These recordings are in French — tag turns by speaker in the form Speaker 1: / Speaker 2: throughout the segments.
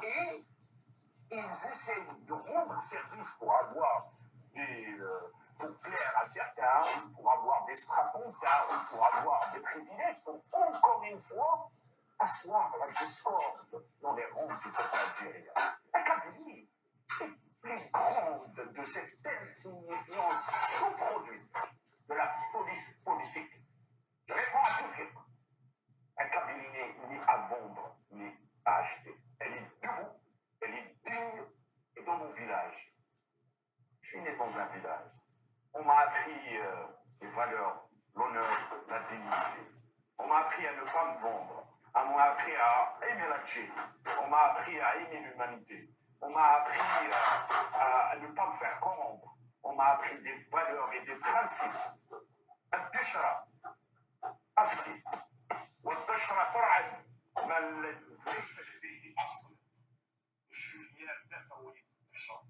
Speaker 1: Et ils essaient de rendre service pour avoir pour plaire à certains, pour avoir des strapontins, pour avoir des privilèges, pour encore une fois asseoir la discorde dans les rangs du peuple algérien. La Kabylie est plus grande de cette insignifiance sous-produite de la police politique. Je réponds à tout film. La Kabylie n'est ni à vendre, ni à acheter. Elle est debout, elle est digne, et dans mon village. Je suis né dans un village. On m'a appris les valeurs, l'honneur, la dignité. On m'a appris à ne pas me vendre. On m'a appris à aimer la Tchéquie. On m'a appris à aimer l'humanité. On m'a appris à ne pas me faire corrompre. On m'a appris des valeurs et des principes. التشرى أصلي والتشرى ترعد من ليس لديه أصل. Je suis fier d'être وليد التشرى.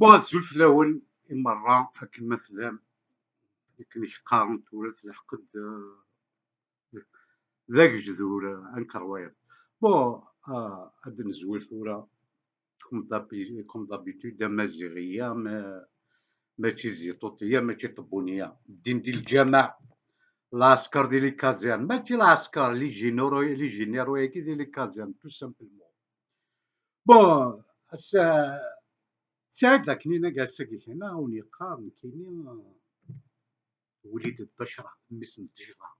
Speaker 2: الزلف لون مرة كما مثلا يمكن يقارن تولد الحقد ذاك جذور انكر وايد هاد نزول ثورة كوم دابيتود مازيغية ماشي زيطوطية ماشي طبونية الدين ديال الجماع العسكر ديال لي كازيرن ماشي العسكر لي جينيرو هيك ديال لي كازيرن تو سامبلمون سعد كنينة جالسة هنا ونقارن كاينين وليد الدشرة مس الدشرة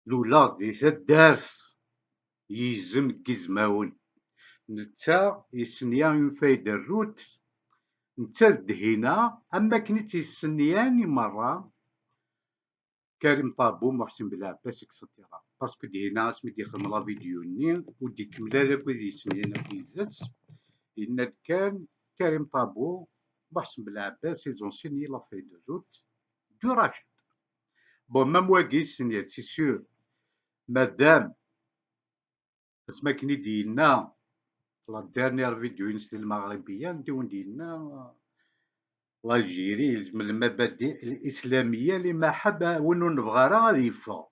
Speaker 2: لولا ديجا دارس يزم كيزماون نتا يسنيان يفايد الروت نتا دهينا اما كنيت يسنياني مرة كريم طابو محسن بالعباس اكسترا باسكو دهينا اسمي ديخدم لا فيديو ني ودي كملا لك وذي يسنيان كيزات إن كان كريم طابو محسن بالعباس ils ont signé la feuille de route du rachat. Même واقي سنيات سي سور مادام اسما كني دينا لا ديرنيير فيديو نسيت المغربية نديو دينا الجيري يلزم المبادئ الإسلامية اللي ما حبا ونو نبغى راه غادي يفا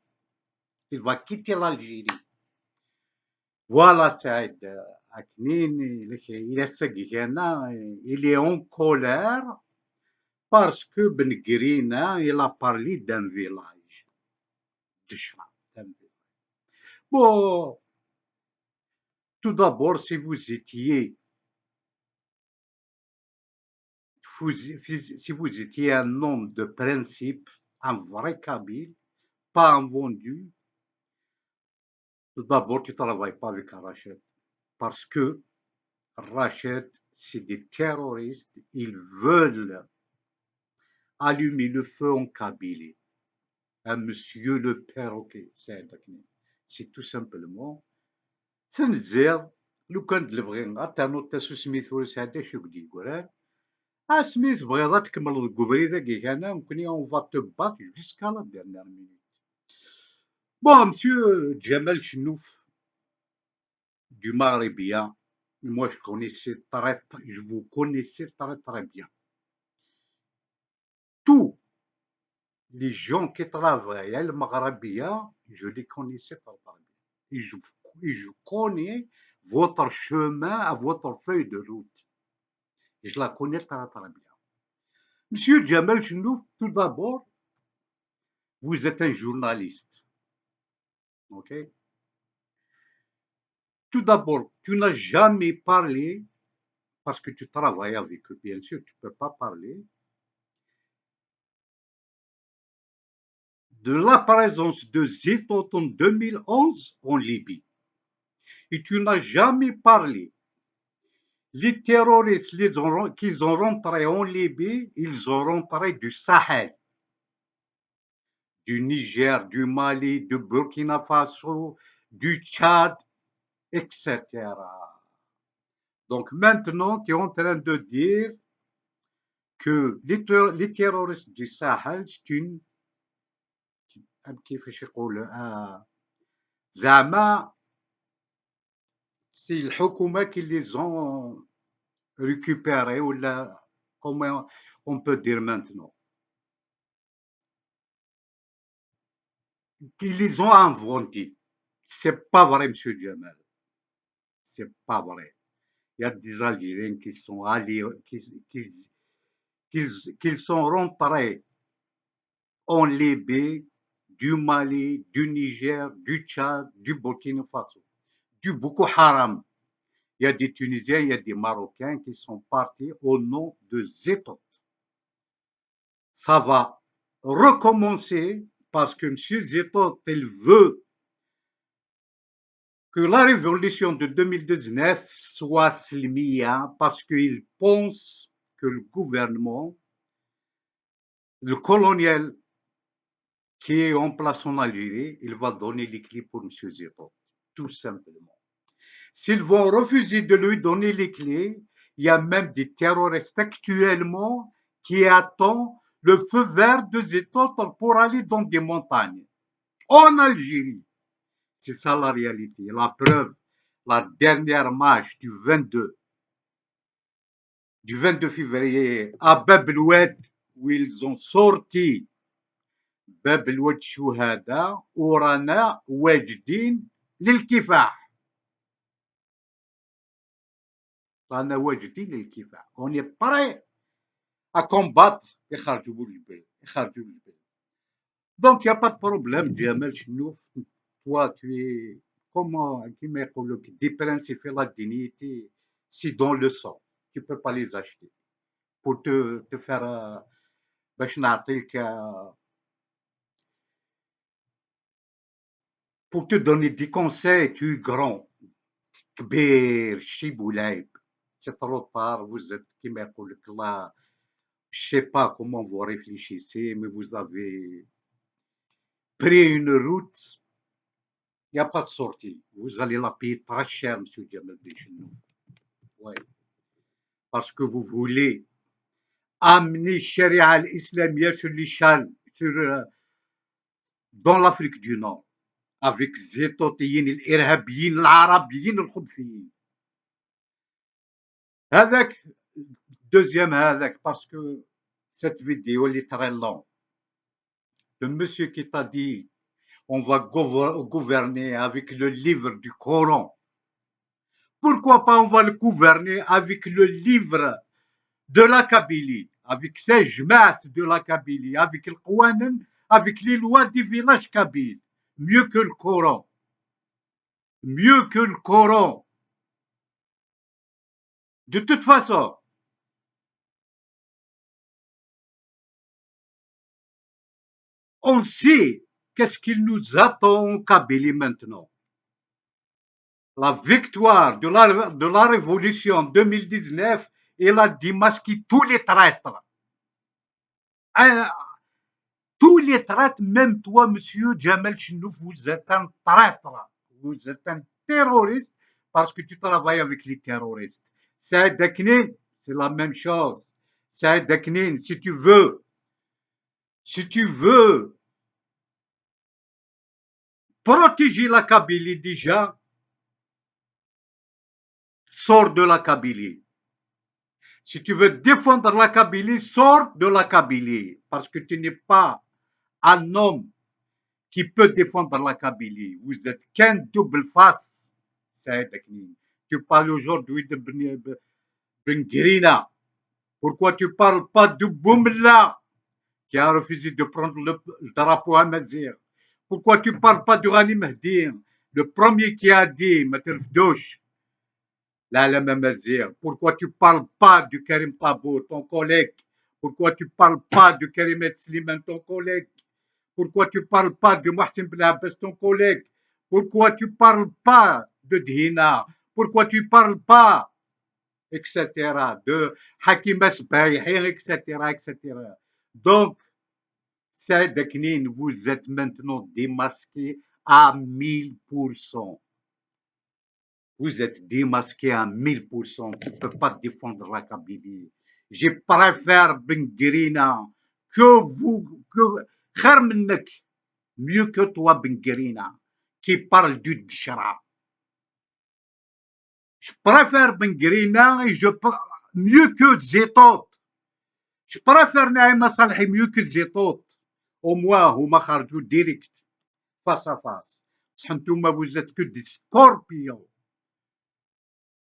Speaker 2: il va quitter l'Algérie. Voilà سعيد أكنين إلا ساقي كانا il est en colère parce que Ben Grina il a parlé d'un village. Bon, tout d'abord, si vous étiez un homme de principe, un vrai Kabyle, pas un vendu, tout d'abord, tu ne travailles pas avec Rachid. Parce que Rachid, c'est des terroristes, ils veulent allumer le feu en Kabylie. Monsieur le perroquet, c'est tout simplement. تنزير لو كان تبغي تانوط تاسو سميتو ساعات شو قد يقول سميت بغيضا تكمل الكوبري كي انا ممكن اون فا تو بات جوسكا لا ديرنيير مينوت. مسيو جمال شنوف du Maghrébien, moi je vous connaissais très bien. Tous les gens qui travaillent à Maghrébien, je les connaissais très bien. Et je connais votre chemin à votre feuille de route. Je la connais très bien. Monsieur Jamal Chenouf, tout d'abord, vous êtes un journaliste. Ok? Tout d'abord, tu n'as jamais parlé, parce que tu travailles avec eux, bien sûr, tu ne peux pas parler, de la présence de Zitot en 2011 en Libye. Et tu n'as jamais parlé. Les terroristes qui ont rentré en Libye, ils ont rentré du Sahel, du Niger, du Mali, du Burkina Faso, du Tchad, etc. Donc maintenant, tu es en train de dire que les terroristes du Sahel, c'est une كيفاش يقول زعما سي الحكومة qui les ont récupérés ولا comment on peut dire maintenant qui les ont inventés. C'est pas vrai, monsieur Djamel. C'est pas vrai. Il y a des Algériens qui sont allés, qu'ils sont rentrés en Libye, du Mali, du Niger, du Tchad, du Burkina Faso, du Boko Haram. Il y a des Tunisiens, il y a des Marocains qui sont partis au nom de Zetot. Ça va recommencer parce que M. Zetot, il veut que la révolution de 2019 soit slimia parce qu'il pense que le gouvernement, le colonial qui est en place en Algérie, il va donner les clés pour M. Zetot, tout simplement. S'ils vont refuser de lui donner les clés, il y a même des terroristes actuellement qui attendent le feu vert de Zetot pour aller dans des montagnes. En Algérie, c'est ça la réalité. La preuve, la dernière marche du 22 février à Bab el Oued, où ils ont sorti باب الواد الشهداء ورانا واجدين للكفاح. رانا واجدين للكفاح. On est prêt à combattre يخرجوا بالجبل يخرجوا بالجبل. Donc il n'y a pas de problème. Djamel Chnouf, toi tu es comment كيما يقولوا des principes et la dignité, c'est dans le sang. Tu peux pas les acheter. Pour te faire باش نعطيك pour te donner des conseils, tu es grand. كبير شيب ولايب. C'est trop tard, vous êtes كيما يقول لك الله. Je sais pas comment vous réfléchissez, mais vous avez pris une route, il n'y a pas de sortie. Vous allez la payer très cher, monsieur Djamel Belchinouf. Ouais. Parce que vous voulez amener Sharia al-Islamia sur l'échelle, dans l'Afrique du Nord, avec Zétotiyin, l'Irhabiyin, l'Arabiyin, l'Khubsiyin. هذاك deuxième هذاك parce que cette vidéo elle est très longue. Le monsieur qui t'a dit on va gouverner avec le livre du Coran. Pourquoi pas on va le gouverner avec le livre de la Kabylie, avec ces jmas de la Kabylie, avec le Kouanen, avec les lois des villages kabyles. Mieux que le Coran. Mieux que le Coran. De toute façon, on sait qu'est-ce qu'il nous attend en Kabylie maintenant. La victoire de la révolution 2019, elle a démasqué tous les traîtres. Tous les traîtres, même toi, monsieur Djamel Chnouf, vous êtes un traître. Vous êtes un terroriste parce que tu travailles avec les terroristes. Saïd Daknin, c'est la même chose. Saïd Daknin, si tu veux protéger la Kabylie déjà, sors de la Kabylie. Si tu veux défendre la Kabylie, sors de la Kabylie. Parce que tu n'es pas un homme qui peut défendre la Kabylie. Vous êtes qu'un double face. Tu parles aujourd'hui de Ben Guérina. Pourquoi tu ne parles pas de Boumla qui a refusé de prendre le drapeau à Mazir? Pourquoi tu ne parles pas de Rani Mahdi, le premier qui a dit Materfdouche la Mazir? Pourquoi tu ne parles pas de Karim Tabou, ton collègue? Pourquoi tu ne parles pas de Karim Sliman, ton collègue? Pourquoi tu ne parles pas de Mohsin Blabès, ton collègue? Pourquoi tu ne parles pas de Dhina? Pourquoi tu ne parles pas, etc., de Hakim Asbaïhin, etc., etc. Donc, Saïd Daknin, vous êtes maintenant démasqué à 1000%. Vous êtes démasqué à 1000%. Tu ne peux pas défendre la Kabylie. Je préfère Ben Guérina que vous, mieux que toi, Ben Guérina, qui parle du Dchra. Je préfère Ben Guérina et mieux que Zetot. Je préfère Naïma Salhi mieux que Zetot. Au moins, huma kharjou direct, face à face. بصح نتوما فوزات كو دي سكوربيون.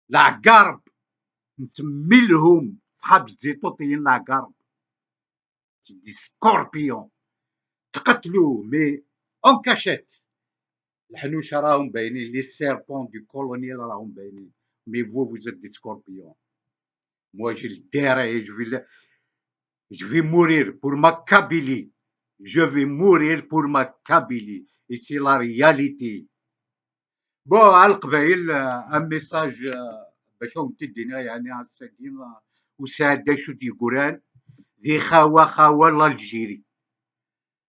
Speaker 2: العقارب نسمي لهم صحاب الزيتوطيين العقارب دي سكوربيون تقتلوه مي اون كاشيت. الحنوشه راهم باينين، لي سيربون دو كولونيال راهم باينين، مي فوزات دي سكوربيون. موا جي الدراري je vais mourir pour ma Kabylie. Je vais mourir pour ma Kabylie. Et c'est la réalité. بون على القبايل ان ميساج باش تدينا يعني على الساكين وساعد شو تيقولان ذي خاوة لالجيري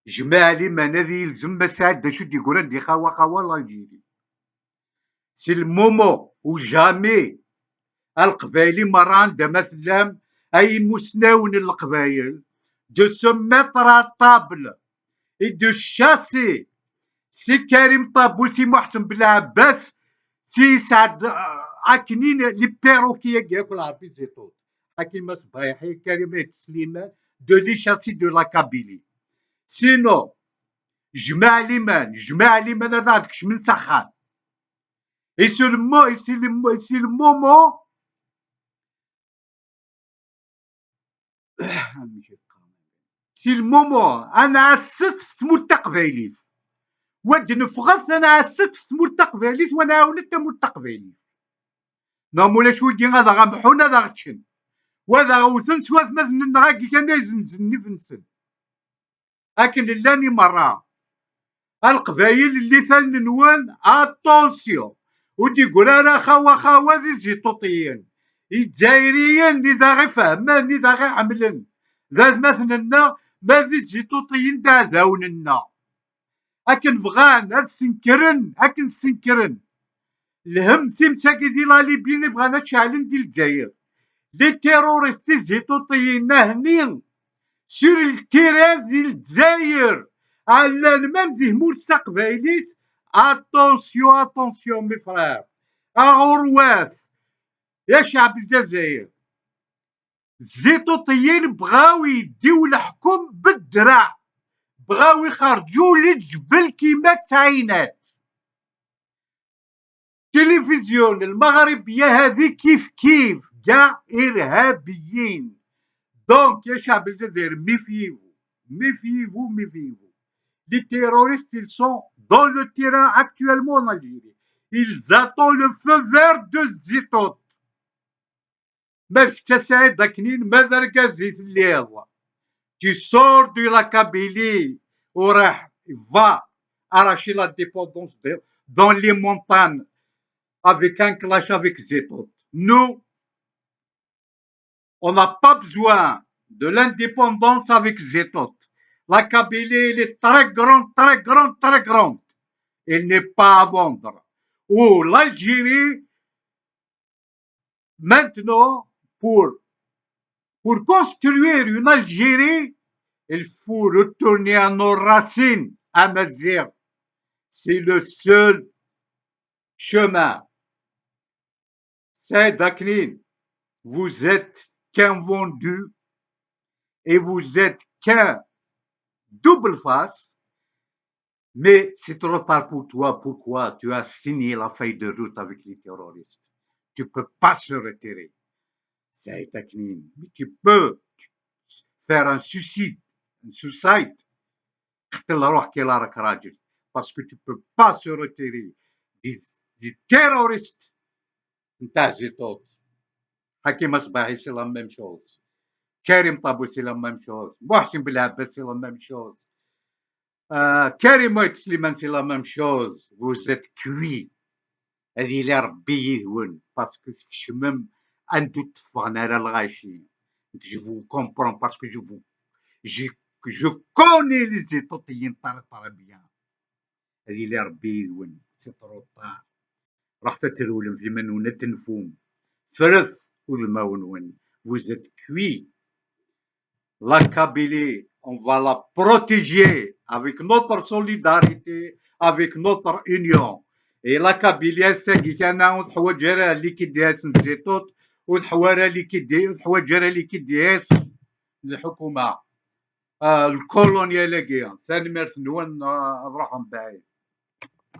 Speaker 2: جماع لي ما نذي يلزم ما ساعد شو تيقولان ذي خاوة لالجيري. سي المومو وجامي القبايلي مرة عندها مثلا اي مسناون القبايل دو سو ميتر ا طابل اي دو شاسي سي كريم طابو سي محسن بالعباس سي سعد عاكنين لي بيروكي ياكل عربي زيتون حكيمه صبايحي كريم سليمان دو لي شاسي دو لا كابيلي. سينو جماع ليمان هذا عندكش من سخان اي سي المومون سي المومون انا عسست في تموت قبايليت واد نفغث انا عسست في تموت قبايليت وانا عاونت تموت قبايليت نامولاش ودي غادا غمحون هذا غتشن وهذا غوثن سواث مثلا غاكي كان يزنزني في نسن. لكن لاني مرة القبايل اللي ثان نوان اتونسيون ودي يقول انا خاوة ذي زيتوطيين الجزائريين اللي ذا غي فهمان اللي ذا غي عملن ذات مثلنا ما ذي زيتوطيين دا ذاوننا اكن بغان السنكرن اكن سنكرن الهم سيمساكي دي لا ليبيين بغانا تشعلن دي الجزائر لي تيروريست زيتوطيين هني سور التيران دي الجزائر على المام ذي مولسا قبايليت اتونسيون مي فرير اغرواث يا شعب الجزائر الزيتوطيين بغاو يديو الحكم بالدرع بغاو يخرجو للجبل كيما كتعينات. التلفزيون المغربية هذه كيف كاع إرهابيين. دونك يا شعب الجزائر méfiez-vous. Les terroristes, ils sont dans le terrain actuellement en Algérie. Ils attendent le feu vert de Zitot. مالك تساعد داكنين ماذا لقى زيت الليض. Tu sors de la Kabylie وراح va arracher la dépendance dans les montagnes avec un clash avec Zitot. Nous, on n'a pas besoin de l'indépendance avec Zitot. La Kabylie, elle est très grande. Elle n'est pas à vendre. Ou l'Algérie, maintenant, pour construire une Algérie, il faut retourner à nos racines, à Mazir. C'est le seul chemin. C'est Daknin, vous êtes qu'un vendu et vous êtes qu'un double face, mais c'est trop tard pour toi. Pourquoi? Tu as signé la feuille de route avec les terroristes. Tu ne peux pas se retirer. C'est Daknin. Mais tu peux faire un suicide. Parce que tu ne peux pas se retirer des terroristes. Hakim Asbahi, c'est la même chose. Karim Tabou, c'est la même chose. Mohsin Bilhabes, c'est la même chose. Karim Sliman, c'est la même chose. Vous êtes cuits. Il est rabbi parce que je même un doute je vous comprends parce que je connais les étotiens très bien. Il est rabbi c'est trop tard. راح تترولم في منو نتنفوم فرث وذماون. Vous êtes cuits. La Kabylie, on va la protéger avec notre solidarité, avec notre union. Et la Kabylie, c'est qui كان وحواجرها اللي كيديهاس نزيتوت والحوارة اللي كيديهاس الحواجرها اللي كيديهاس الحكومة الكولونيالية ثاني مارس نوان نروحهم بعيد.